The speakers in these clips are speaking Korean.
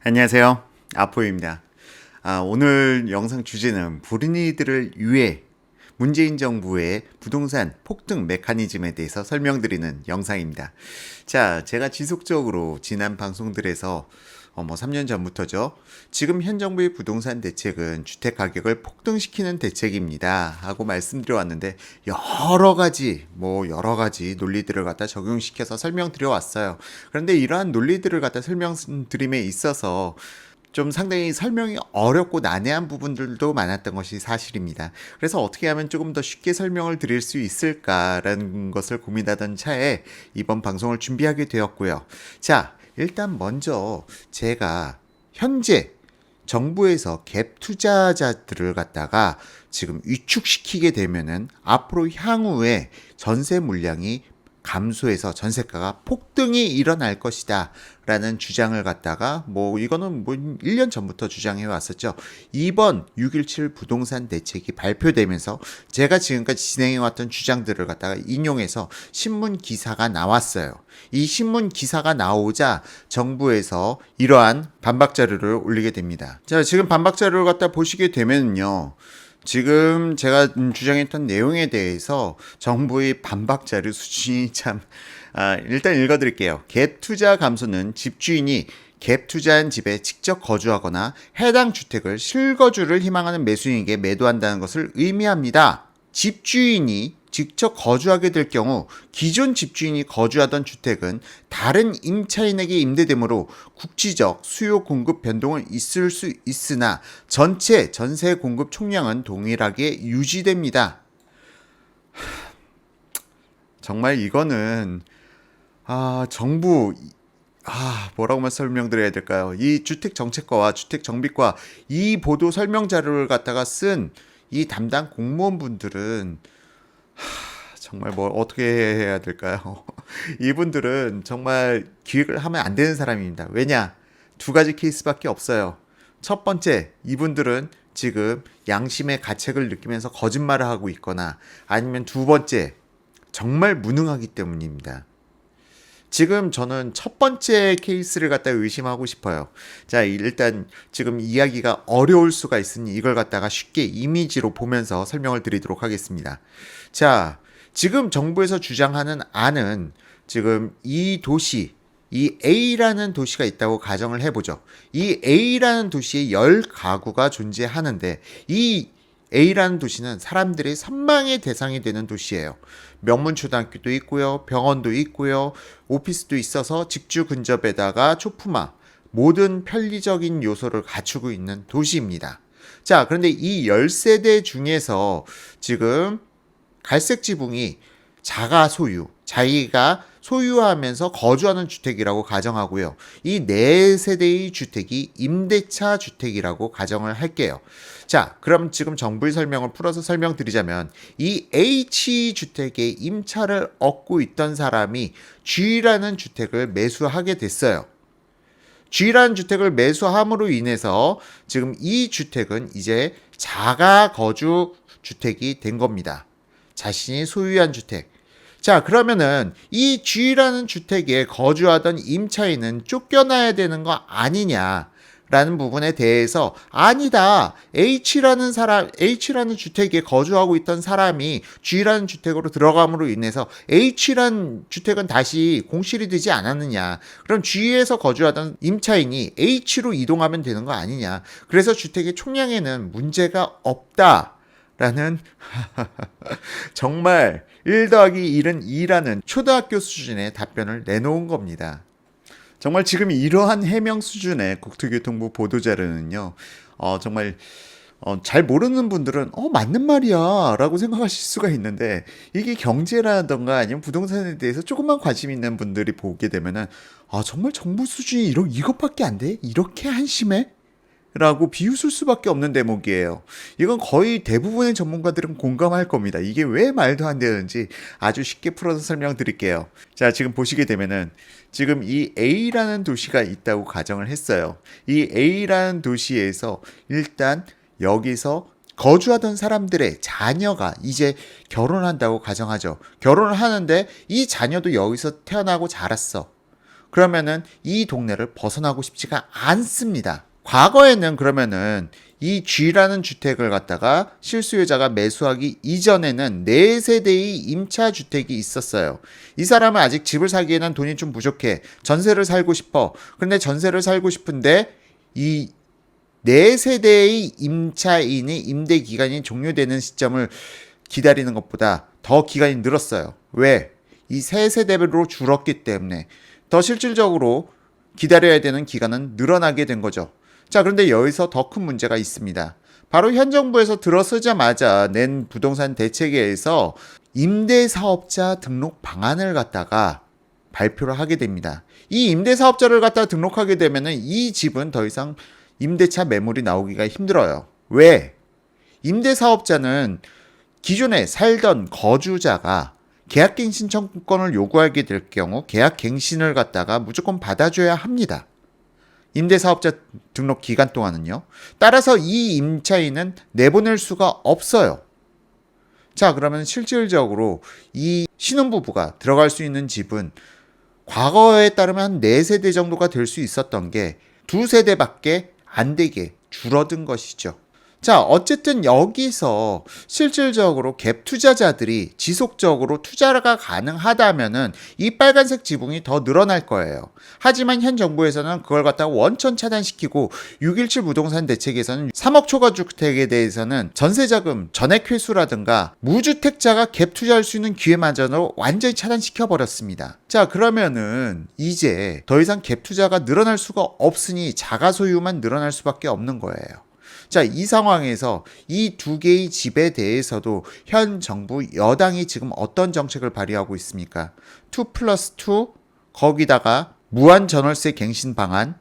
안녕하세요. 아포입니다. 오늘 영상 주제는 불인이들을 위해 문재인 정부의 부동산 폭등 메커니즘에 대해서 설명드리는 영상입니다. 자, 제가 지속적으로 지난 방송들에서 3년 전부터죠. 지금 현 정부의 부동산 대책은 주택 가격을 폭등시키는 대책입니다. 하고 말씀드려 왔는데 여러 가지 논리들을 갖다 적용시켜서 설명드려 왔어요. 그런데 이러한 논리들을 갖다 설명드림에 있어서 좀 상당히 설명이 어렵고 난해한 부분들도 많았던 것이 사실입니다. 그래서 어떻게 하면 조금 더 쉽게 설명을 드릴 수 있을까라는 것을 고민하던 차에 이번 방송을 준비하게 되었고요. 자, 일단 먼저 제가 현재 정부에서 갭 투자자들을 갖다가 지금 위축시키게 되면은 앞으로 향후에 전세 물량이 감소해서 전세가가 폭등이 일어날 것이다 라는 주장을 갖다가 이거는 1년 전부터 주장해 왔었죠. 이번 6.17 부동산 대책이 발표되면서 제가 지금까지 진행해 왔던 주장들을 갖다가 인용해서 신문 기사가 나왔어요. 이 신문 기사가 나오자 정부에서 이러한 반박 자료를 올리게 됩니다. 자, 지금 반박 자료를 갖다 보시게 되면요. 지금 제가 주장했던 내용에 대해서 정부의 반박 자료 수준이 일단 읽어드릴게요. 갭 투자 감소는 집주인이 갭 투자한 집에 직접 거주하거나 해당 주택을 실거주를 희망하는 매수인에게 매도한다는 것을 의미합니다. 집주인이 직접 거주하게 될 경우 기존 집주인이 거주하던 주택은 다른 임차인에게 임대되므로 국지적 수요 공급 변동은 있을 수 있으나 전체 전세 공급 총량은 동일하게 유지됩니다. 정말 이거는 정부 뭐라고만 설명드려야 될까요? 이 주택 정책과와 주택 정비과 이 보도 설명 자료를 갖다가 쓴 이 담당 공무원분들은 정말 어떻게 해야 될까요? 이분들은 정말 기획을 하면 안 되는 사람입니다. 왜냐? 두 가지 케이스밖에 없어요. 첫 번째, 이분들은 지금 양심의 가책을 느끼면서 거짓말을 하고 있거나 아니면 두 번째, 정말 무능하기 때문입니다. 지금 저는 첫 번째 케이스를 갖다 의심하고 싶어요. 자, 일단 지금 이야기가 어려울 수가 있으니 이걸 갖다가 쉽게 이미지로 보면서 설명을 드리도록 하겠습니다. 자, 지금 정부에서 주장하는 안은 지금 이 A라는 도시가 있다고 가정을 해보죠. 이 A라는 도시에 10가구가 존재하는데 이 A라는 도시는 사람들의 선망의 대상이 되는 도시예요. 명문초등학교도 있고요. 병원도 있고요. 오피스도 있어서 직주 근접에다가 초품화 모든 편리적인 요소를 갖추고 있는 도시입니다. 자, 그런데 이 10세대 중에서 지금 갈색 지붕이 자가 소유, 자기가 소유하면서 거주하는 주택이라고 가정하고요. 이 4세대의 주택이 임대차 주택이라고 가정을 할게요. 자, 그럼 지금 정부의 설명을 풀어서 설명드리자면 이 H주택에 임차를 얻고 있던 사람이 G라는 주택을 매수하게 됐어요. G라는 주택을 매수함으로 인해서 지금 이 주택은 이제 자가 거주 주택이 된 겁니다. 자신이 소유한 주택. 자, 그러면은 이 G라는 주택에 거주하던 임차인은 쫓겨나야 되는 거 아니냐라는 부분에 대해서 아니다. H라는 주택에 거주하고 있던 사람이 G라는 주택으로 들어감으로 인해서 H라는 주택은 다시 공실이 되지 않았느냐. 그럼 G에서 거주하던 임차인이 H로 이동하면 되는 거 아니냐. 그래서 주택의 총량에는 문제가 없다. 라는 정말 1 더하기 1은 2라는 초등학교 수준의 답변을 내놓은 겁니다. 정말 지금 이러한 해명 수준의 국토교통부 보도자료는요. 정말 잘 모르는 분들은 맞는 말이야 라고 생각하실 수가 있는데 이게 경제라던가 아니면 부동산에 대해서 조금만 관심 있는 분들이 보게 되면은 정말 정부 수준이 이것밖에 안 돼? 이렇게 한심해? 라고 비웃을 수밖에 없는 대목이에요. 이건 거의 대부분의 전문가들은 공감할 겁니다. 이게 왜 말도 안 되는지 아주 쉽게 풀어서 설명드릴게요. 자, 지금 보시게 되면은 지금 이 A라는 도시가 있다고 가정을 했어요. 이 A라는 도시에서 일단 여기서 거주하던 사람들의 자녀가 이제 결혼한다고 가정하죠. 결혼을 하는데 이 자녀도 여기서 태어나고 자랐어. 그러면은 이 동네를 벗어나고 싶지가 않습니다. 과거에는 그러면은 이 G라는 주택을 갖다가 실수요자가 매수하기 이전에는 4세대의 임차 주택이 있었어요. 이 사람은 아직 집을 사기에는 돈이 좀 부족해. 전세를 살고 싶어. 그런데 전세를 살고 싶은데 이 4세대의 임차인의 임대 기간이 종료되는 시점을 기다리는 것보다 더 기간이 늘었어요. 왜? 이 3세대로 줄었기 때문에 더 실질적으로 기다려야 되는 기간은 늘어나게 된 거죠. 자, 그런데 여기서 더 큰 문제가 있습니다. 바로 현 정부에서 들어서자마자 낸 부동산 대책에서 임대사업자 등록 방안을 갖다가 발표를 하게 됩니다. 이 임대사업자를 갖다가 등록하게 되면은 이 집은 더 이상 임대차 매물이 나오기가 힘들어요. 왜? 임대사업자는 기존에 살던 거주자가 계약갱신 청구권을 요구하게 될 경우 계약갱신을 갖다가 무조건 받아줘야 합니다. 임대사업자 등록 기간 동안은요. 따라서 이 임차인은 내보낼 수가 없어요. 자, 그러면 실질적으로 이 신혼부부가 들어갈 수 있는 집은 과거에 따르면 한 4세대 정도가 될 수 있었던 게 2세대밖에 안 되게 줄어든 것이죠. 자, 어쨌든 여기서 실질적으로 갭 투자자들이 지속적으로 투자가 가능하다면은 이 빨간색 지붕이 더 늘어날 거예요. 하지만 현 정부에서는 그걸 갖다가 원천 차단시키고 6.17 부동산 대책에서는 3억 초과 주택에 대해서는 전세자금, 전액 회수라든가 무주택자가 갭 투자할 수 있는 기회마저도 완전히 차단시켜 버렸습니다. 자, 그러면은 이제 더 이상 갭 투자가 늘어날 수가 없으니 자가 소유만 늘어날 수밖에 없는 거예요. 자, 이 상황에서 이 두 개의 집에 대해서도 현 정부 여당이 지금 어떤 정책을 발휘하고 있습니까? 2+2 거기다가 무한 전월세 갱신 방안.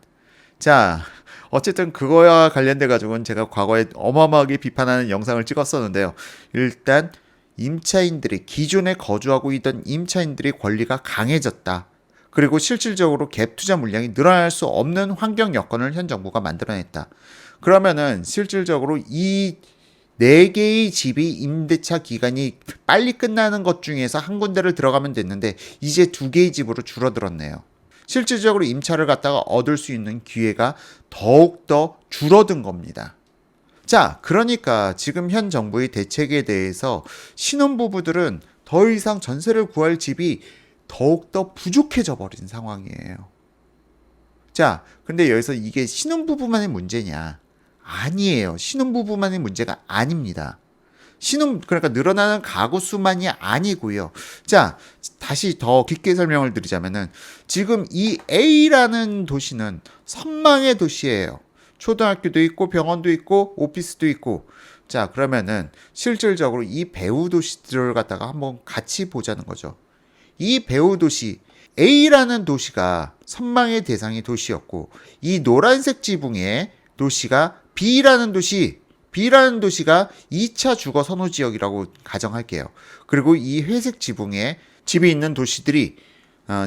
자, 어쨌든 그거와 관련돼 가지고는 제가 과거에 어마어마하게 비판하는 영상을 찍었었는데요. 일단 임차인들이 기존에 거주하고 있던 임차인들의 권리가 강해졌다. 그리고 실질적으로 갭 투자 물량이 늘어날 수 없는 환경 여건을 현 정부가 만들어냈다. 그러면은 실질적으로 이 4개의 집이 임대차 기간이 빨리 끝나는 것 중에서 한 군데를 들어가면 됐는데 이제 2개의 집으로 줄어들었네요. 실질적으로 임차를 갖다가 얻을 수 있는 기회가 더욱더 줄어든 겁니다. 자, 그러니까 지금 현 정부의 대책에 대해서 신혼부부들은 더 이상 전세를 구할 집이 더욱더 부족해져 버린 상황이에요. 자, 근데 여기서 이게 신혼부부만의 문제냐? 아니에요. 신혼부부만의 문제가 아닙니다. 그러니까 늘어나는 가구 수만이 아니고요. 자, 다시 더 깊게 설명을 드리자면은 지금 이 A라는 도시는 선망의 도시예요. 초등학교도 있고 병원도 있고 오피스도 있고. 자, 그러면은 실질적으로 이 배후 도시들을 갖다가 한번 같이 보자는 거죠. 이 배후 도시 A라는 도시가 선망의 대상의 도시였고 이 노란색 지붕의 도시가 B라는 도시가 2차 주거 선호 지역이라고 가정할게요. 그리고 이 회색 지붕에 집이 있는 도시들이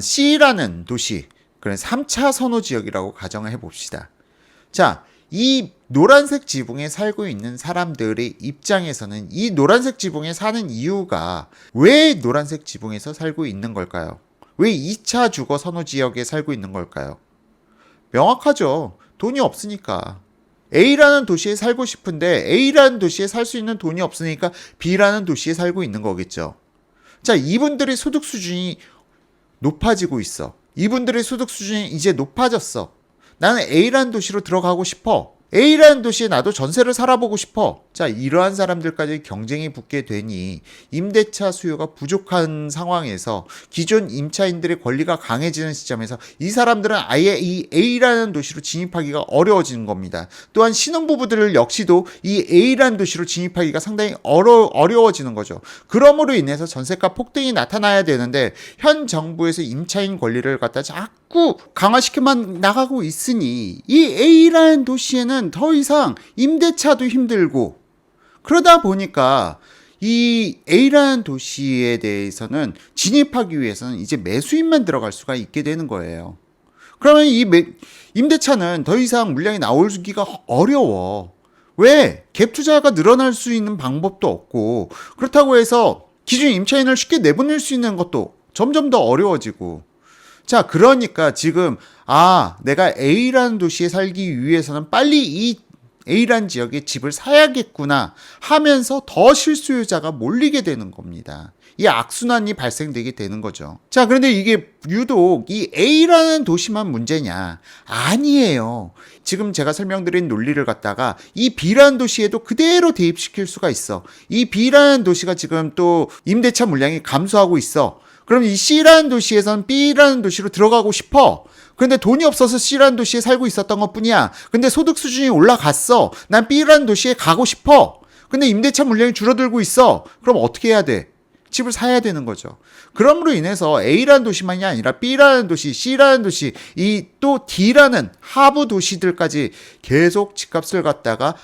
C라는 도시, 그런 3차 선호 지역이라고 가정을 해봅시다. 자, 이 노란색 지붕에 살고 있는 사람들의 입장에서는 이 노란색 지붕에 사는 이유가 왜 노란색 지붕에서 살고 있는 걸까요? 왜 2차 주거 선호 지역에 살고 있는 걸까요? 명확하죠. 돈이 없으니까. A라는 도시에 살고 싶은데 A라는 도시에 살 수 있는 돈이 없으니까 B라는 도시에 살고 있는 거겠죠. 자, 이분들의 소득 수준이 높아지고 있어. 이분들의 소득 수준이 이제 높아졌어. 나는 A라는 도시로 들어가고 싶어. A라는 도시에 나도 전세를 살아보고 싶어. 자, 이러한 사람들까지 경쟁이 붙게 되니 임대차 수요가 부족한 상황에서 기존 임차인들의 권리가 강해지는 시점에서 이 사람들은 아예 이 A라는 도시로 진입하기가 어려워지는 겁니다. 또한 신혼부부들 역시도 이 A라는 도시로 진입하기가 상당히 어려워지는 거죠. 그러므로 인해서 전세가 폭등이 나타나야 되는데 현 정부에서 임차인 권리를 갖다 자꾸 강화시켜만 나가고 있으니 이 A라는 도시에는 더 이상 임대차도 힘들고 그러다 보니까 이 A라는 도시에 대해서는 진입하기 위해서는 이제 매수인만 들어갈 수가 있게 되는 거예요. 그러면 이 임대차는 더 이상 물량이 나오기가 어려워. 왜? 갭 투자가 늘어날 수 있는 방법도 없고 그렇다고 해서 기존 임차인을 쉽게 내보낼 수 있는 것도 점점 더 어려워지고 자, 그러니까 지금 내가 A라는 도시에 살기 위해서는 빨리 이 A라는 지역에 집을 사야겠구나 하면서 더 실수요자가 몰리게 되는 겁니다. 이 악순환이 발생되게 되는 거죠. 자, 그런데 이게 유독 이 A라는 도시만 문제냐? 아니에요. 지금 제가 설명드린 논리를 갖다가 이 B라는 도시에도 그대로 대입시킬 수가 있어. 이 B라는 도시가 지금 또 임대차 물량이 감소하고 있어. 그럼 이 C라는 도시에선 B라는 도시로 들어가고 싶어. 근데 돈이 없어서 C라는 도시에 살고 있었던 것뿐이야. 근데 소득 수준이 올라갔어. 난 B라는 도시에 가고 싶어. 근데 임대차 물량이 줄어들고 있어. 그럼 어떻게 해야 돼? 집을 사야 되는 거죠. 그럼으로 인해서 A라는 도시만이 아니라 B라는 도시, C라는 도시, 이 또 D라는 하부 도시들까지 계속 집값을 갖다가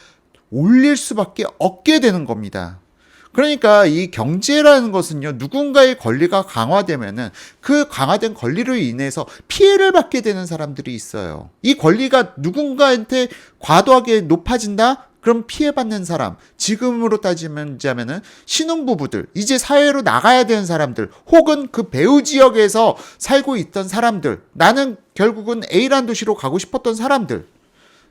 올릴 수밖에 없게 되는 겁니다. 그러니까 이 경제라는 것은요, 누군가의 권리가 강화되면은 그 강화된 권리로 인해서 피해를 받게 되는 사람들이 있어요. 이 권리가 누군가한테 과도하게 높아진다? 그럼 피해받는 사람, 지금으로 따지자면은 신혼부부들, 이제 사회로 나가야 되는 사람들, 혹은 그 배후 지역에서 살고 있던 사람들, 나는 결국은 A라는 도시로 가고 싶었던 사람들.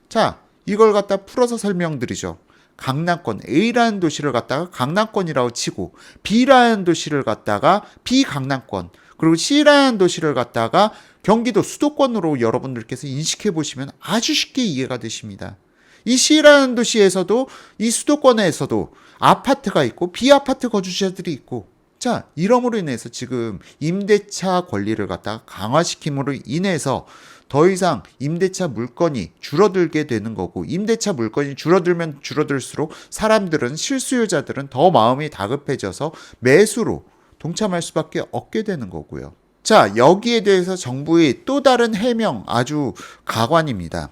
자, 이걸 갖다 풀어서 설명드리죠. 강남권, A라는 도시를 갖다가 강남권이라고 치고, B라는 도시를 갖다가 비강남권, 그리고 C라는 도시를 갖다가 경기도 수도권으로 여러분들께서 인식해 보시면 아주 쉽게 이해가 되십니다. 이 C라는 도시에서도 이 수도권에서도 아파트가 있고 비아파트 거주자들이 있고, 자, 이러므로 인해서 지금 임대차 권리를 갖다가 강화시킴으로 인해서 더 이상 임대차 물건이 줄어들게 되는 거고, 임대차 물건이 줄어들면 줄어들수록 사람들은, 실수요자들은 더 마음이 다급해져서 매수로 동참할 수밖에 없게 되는 거고요. 자, 여기에 대해서 정부의 또 다른 해명 아주 가관입니다.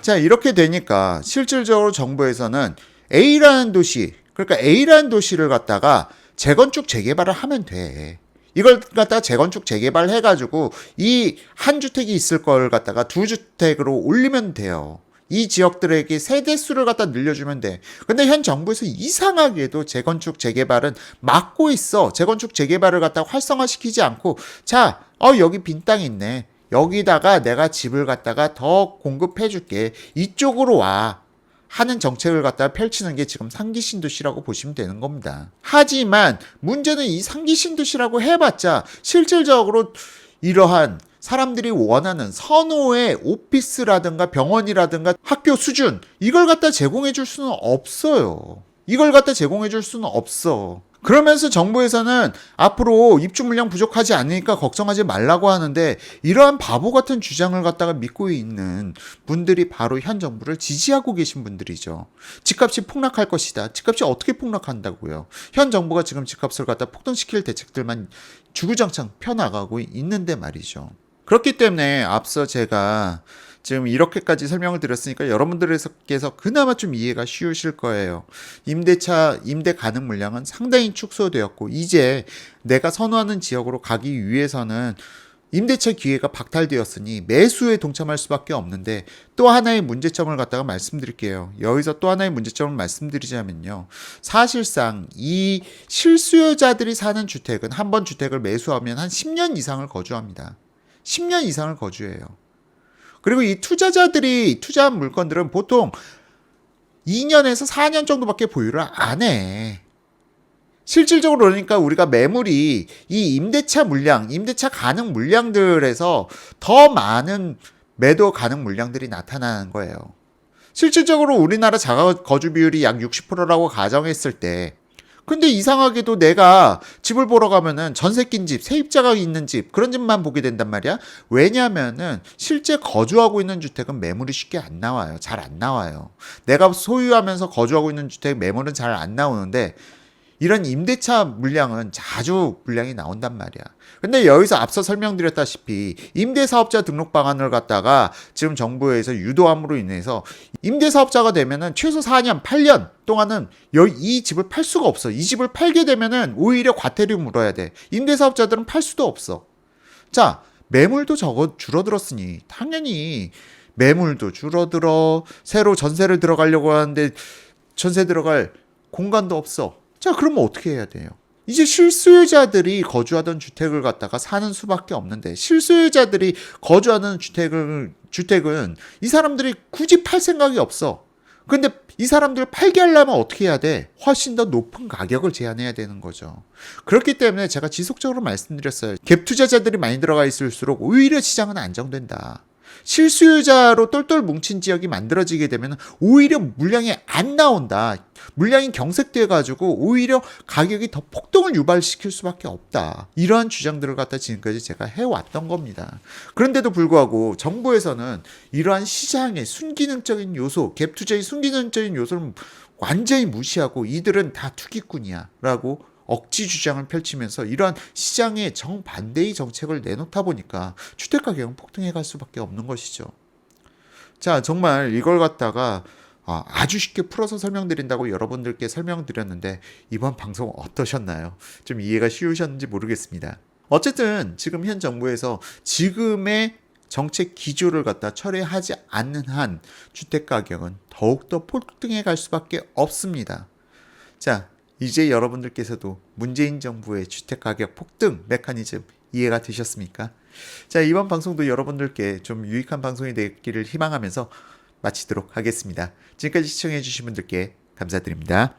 자, 이렇게 되니까 실질적으로 정부에서는 A라는 도시, 그러니까 A라는 도시를 갖다가 재건축 재개발을 하면 돼. 이걸 갖다가 재건축 재개발 해가지고 이 한 주택이 있을 걸 갖다가 두 주택으로 올리면 돼요. 이 지역들에게 세대수를 갖다 늘려주면 돼. 근데 현 정부에서 이상하게도 재건축 재개발은 막고 있어. 재건축 재개발을 갖다가 활성화시키지 않고, 자, 여기 빈 땅 있네. 여기다가 내가 집을 갖다가 더 공급해 줄게. 이쪽으로 와. 하는 정책을 갖다가 펼치는 게 지금 상기신도시라고 보시면 되는 겁니다. 하지만 문제는 이 상기신도시라고 해봤자 실질적으로 이러한 사람들이 원하는 선호의 오피스라든가 병원이라든가 학교 수준, 이걸 갖다 제공해 줄 수는 없어요. 이걸 갖다 제공해 줄 수는 없어. 그러면서 정부에서는 앞으로 입주 물량 부족하지 않으니까 걱정하지 말라고 하는데, 이러한 바보 같은 주장을 갖다가 믿고 있는 분들이 바로 현 정부를 지지하고 계신 분들이죠. 집값이 폭락할 것이다. 집값이 어떻게 폭락한다고요? 현 정부가 지금 집값을 갖다 폭등시킬 대책들만 주구장창 펴나가고 있는데 말이죠. 그렇기 때문에 앞서 제가 지금 이렇게까지 설명을 드렸으니까 여러분들께서 그나마 좀 이해가 쉬우실 거예요. 임대 가능 물량은 상당히 축소되었고, 이제 내가 선호하는 지역으로 가기 위해서는 임대차 기회가 박탈되었으니 매수에 동참할 수밖에 없는데, 또 하나의 문제점을 갖다가 말씀드릴게요. 여기서 또 하나의 문제점을 말씀드리자면요, 사실상 이 실수요자들이 사는 주택은 한 번 주택을 매수하면 한 10년 이상을 거주합니다. 10년 이상을 거주해요. 그리고 이 투자자들이 투자한 물건들은 보통 2년에서 4년 정도밖에 보유를 안 해. 실질적으로 그러니까 우리가 매물이 이 임대차 물량, 임대차 가능 물량들에서 더 많은 매도 가능 물량들이 나타나는 거예요. 실질적으로 우리나라 자가 거주 비율이 약 60%라고 가정했을 때, 근데 이상하게도 내가 집을 보러 가면은 전세 낀 집, 세입자가 있는 집, 그런 집만 보게 된단 말이야. 왜냐면은 실제 거주하고 있는 주택은 매물이 쉽게 안 나와요. 잘 안 나와요. 내가 소유하면서 거주하고 있는 주택 매물은 잘 안 나오는데, 이런 임대차 물량은 자주 물량이 나온단 말이야. 근데 여기서 앞서 설명드렸다시피 임대사업자 등록 방안을 갖다가 지금 정부에서 유도함으로 인해서 임대사업자가 되면은 최소 4년, 8년 동안은 이 집을 팔 수가 없어. 이 집을 팔게 되면은 오히려 과태료 물어야 돼. 임대사업자들은 팔 수도 없어. 자, 매물도 줄어들었으니 당연히 매물도 줄어들어. 새로 전세를 들어가려고 하는데 전세 들어갈 공간도 없어. 자, 그러면 어떻게 해야 돼요? 이제 실수요자들이 거주하던 주택을 갖다가 사는 수밖에 없는데, 실수요자들이 거주하는 주택은 이 사람들이 굳이 팔 생각이 없어. 근데 이 사람들 팔게 하려면 어떻게 해야 돼? 훨씬 더 높은 가격을 제한해야 되는 거죠. 그렇기 때문에 제가 지속적으로 말씀드렸어요. 갭 투자자들이 많이 들어가 있을수록 오히려 시장은 안정된다. 실수요자로 똘똘 뭉친 지역이 만들어지게 되면 오히려 물량이 안 나온다. 물량이 경색돼 가지고 오히려 가격이 더 폭등을 유발시킬 수밖에 없다. 이러한 주장들을 갖다 지금까지 제가 해왔던 겁니다. 그런데도 불구하고 정부에서는 이러한 시장의 순기능적인 요소, 갭 투자의 순기능적인 요소를 완전히 무시하고 이들은 다 투기꾼이야 라고 억지 주장을 펼치면서 이러한 시장의 정반대의 정책을 내놓다 보니까 주택가격은 폭등해 갈 수밖에 없는 것이죠. 자, 정말 이걸 갖다가 아주 쉽게 풀어서 설명드린다고 여러분들께 설명드렸는데 이번 방송 어떠셨나요? 좀 이해가 쉬우셨는지 모르겠습니다. 어쨌든 지금 현 정부에서 지금의 정책 기조를 갖다 철회하지 않는 한 주택가격은 더욱더 폭등해 갈 수밖에 없습니다. 자, 이제 여러분들께서도 문재인 정부의 주택가격 폭등 메커니즘 이해가 되셨습니까? 자, 이번 방송도 여러분들께 좀 유익한 방송이 되기를 희망하면서 마치도록 하겠습니다. 지금까지 시청해주신 분들께 감사드립니다.